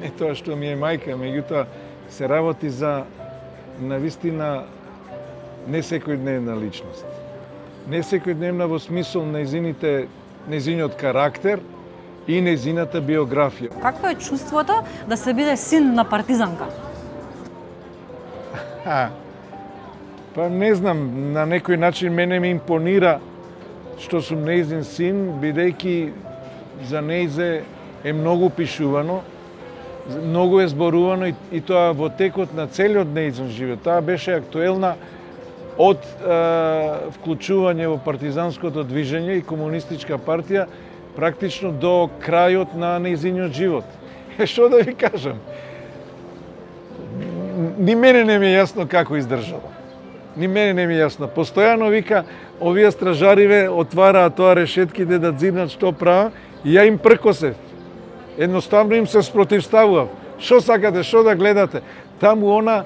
не тоа што ми е мајка, меѓутоа се работи за навистина не секојдневна личност. Не секојдневна во смисол нејзиниот карактер и нејзината биографија. Какво е чувството да се биде син на партизанка? Па не знам, на некој начин мене ме импонира што сум нејзин син, бидејќи за нејзе е многу пишувано, многу е зборувано и тоа во текот на целиот нејзин живот. Таа беше актуелна од вклучување во партизанското движење и комунистичка партија практично до крајот на нејзиниот живот. Што да ви кажам? Ни мене не ми е јасно како издржала. Ни мене не ми е јасно. Постојано вика, овие стражариве отвараат тоа решетките да дзирнат што правам и ја им пркосев. Едноставно им се спротивставував. Што сакате, што да гледате? Таму она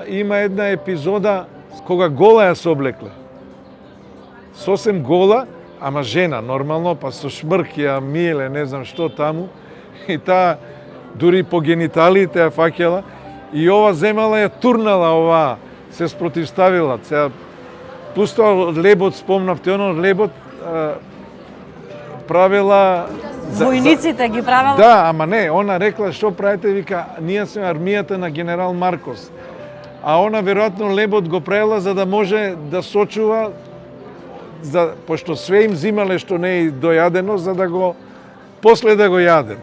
има една епизода кога гола ја се облекле. Сосем гола, ама жена, нормално, па со шмрк ја миеле, не знам што таму. И таа дури по гениталиите ја фаќала. И ова земала ја турнала оваа, се спротивставила. Сега пустила лебот, спомнавте, оно лебот правила... Војниците ги правела? Да, ама не, она рекла што правите, вика, ние сме армијата на генерал Маркос. А она веројатно лебот го правила за да може да сочува, пошто све им зимале што не е дојадено, за да го после да го јаде.